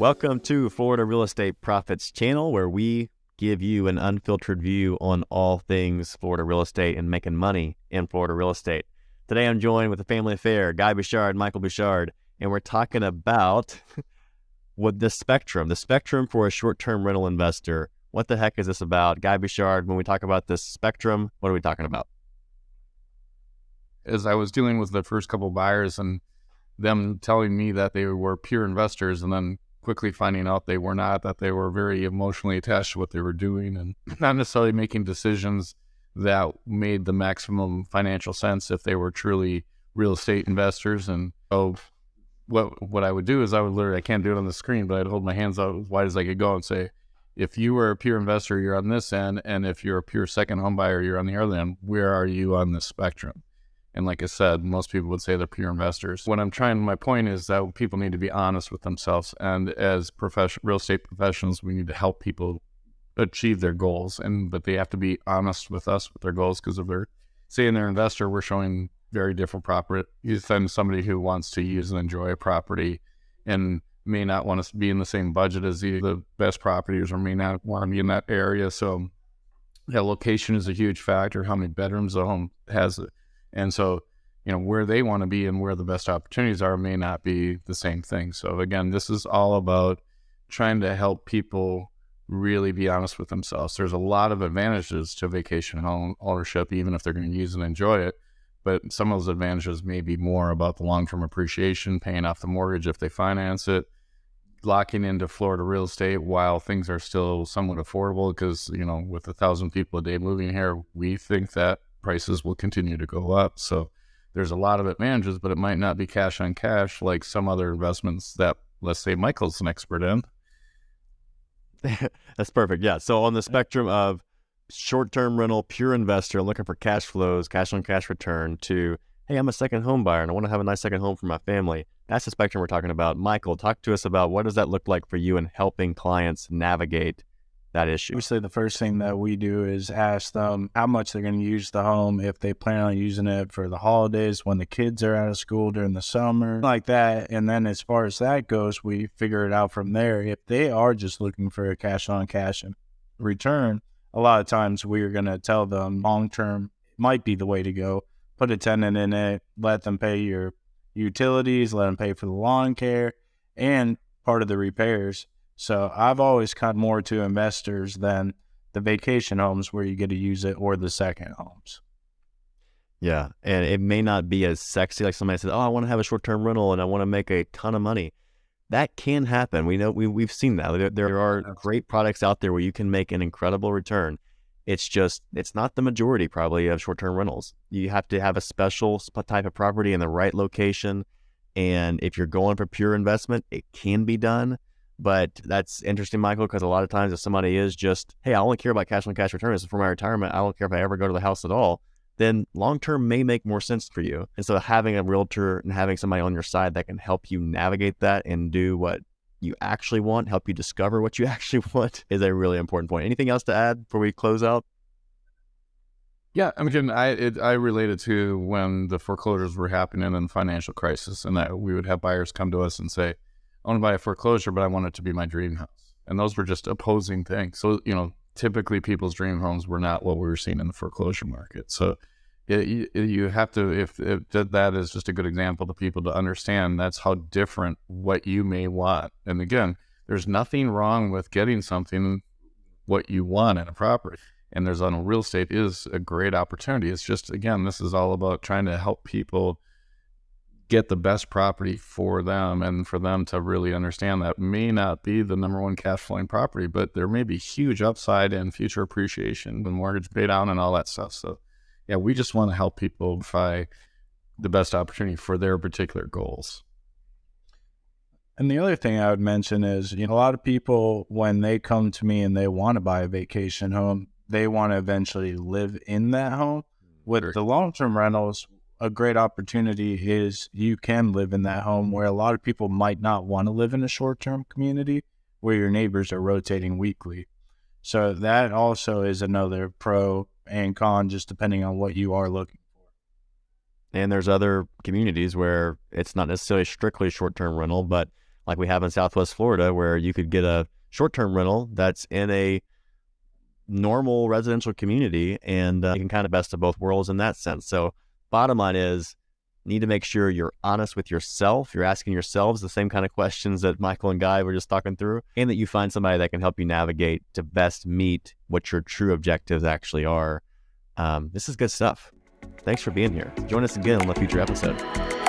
Welcome to Florida Real Estate Profits channel, where we give you an unfiltered view on all things Florida real estate and making money in Florida real estate. Today I'm joined with a family affair, Guy Bouchard, Michael Bouchard, and we're talking about the spectrum for a short-term rental investor. What the heck is this about? Guy Bouchard, when we talk about this spectrum, what are we talking about? As I was dealing with the first couple buyers and them telling me that they were pure investors and then quickly finding out they were not, that they were very emotionally attached to what they were doing and not necessarily making decisions that made the maximum financial sense if they were truly real estate investors. And so what I would do is I can't do it on the screen, but I'd hold my hands out as wide as I could go and say, if you were a pure investor, you're on this end, and if you're a pure second home buyer, you're on the other end. Where are you on this spectrum? And like I said, most people would say they're pure investors. My point is that people need to be honest with themselves. And as real estate professionals, we need to help people achieve their goals. But they have to be honest with us with their goals, because if they're saying they're an investor, we're showing very different properties than somebody who wants to use and enjoy a property and may not want to be in the same budget as the best properties, or may not want to be in that area. So yeah, location is a huge factor, how many bedrooms the home has. And so, where they want to be and where the best opportunities are may not be the same thing. So again, this is all about trying to help people really be honest with themselves. There's a lot of advantages to vacation home ownership, even if they're going to use and enjoy it. But some of those advantages may be more about the long-term appreciation, paying off the mortgage if they finance it, locking into Florida real estate while things are still somewhat affordable, because, with 1,000 people a day moving here, we think that prices will continue to go up. So there's a lot of advantages, but it might not be cash on cash like some other investments that, let's say, Michael's an expert in. That's perfect. Yeah. So on the spectrum of short-term rental, pure investor looking for cash flows, cash on cash return, to, hey, I'm a second home buyer and I want to have a nice second home for my family. That's the spectrum we're talking about. Michael, talk to us about what does that look like for you in helping clients navigate that issue. Obviously, the first thing that we do is ask them how much they're going to use the home, if they plan on using it for the holidays, when the kids are out of school during the summer, like that. And then as far as that goes, we figure it out from there. If they are just looking for a cash on cash return, a lot of times we're going to tell them long-term might be the way to go. Put a tenant in it, let them pay your utilities, let them pay for the lawn care and part of the repairs. So I've always cut more to investors than the vacation homes where you get to use it, or the second homes. Yeah. And it may not be as sexy like somebody says, oh, I want to have a short-term rental and I want to make a ton of money. That can happen. We know we've seen that. There are great products out there where you can make an incredible return. It's not the majority probably of short-term rentals. You have to have a special type of property in the right location. And if you're going for pure investment, it can be done. But that's interesting, Michael, because a lot of times if somebody is just, hey, I only care about cash on cash return, this is for my retirement, I don't care if I ever go to the house at all, then long-term may make more sense for you. And so having a realtor and having somebody on your side that can help you navigate that and do what you actually want, help you discover what you actually want, is a really important point. Anything else to add before we close out? Yeah, I mean, I related to when the foreclosures were happening in the financial crisis, and that we would have buyers come to us and say, I want to buy a foreclosure, but I want it to be my dream house. And those were just opposing things. So, typically people's dream homes were not what we were seeing in the foreclosure market. So you have to, if that is just a good example to people to understand, that's how different what you may want. And again, there's nothing wrong with getting something what you want in a property. And on real estate is a great opportunity. It's just, again, this is all about trying to help people get the best property for them, and for them to really understand that may not be the number one cash flowing property, but there may be huge upside and future appreciation, the mortgage pay down and all that stuff. So yeah, we just want to help people find the best opportunity for their particular goals. And the other thing I would mention is, a lot of people, when they come to me and they want to buy a vacation home, they want to eventually live in that home. With the long-term rentals, a great opportunity is you can live in that home, where a lot of people might not want to live in a short-term community where your neighbors are rotating weekly. So that also is another pro and con, just depending on what you are looking for. And there's other communities where it's not necessarily strictly short-term rental, but like we have in Southwest Florida, where you could get a short-term rental that's in a normal residential community, and you can kind of best of both worlds in that sense. So bottom line is, need to make sure you're honest with yourself. You're asking yourselves the same kind of questions that Michael and Guy were just talking through, and that you find somebody that can help you navigate to best meet what your true objectives actually are. This is good stuff. Thanks for being here. Join us again on a future episode.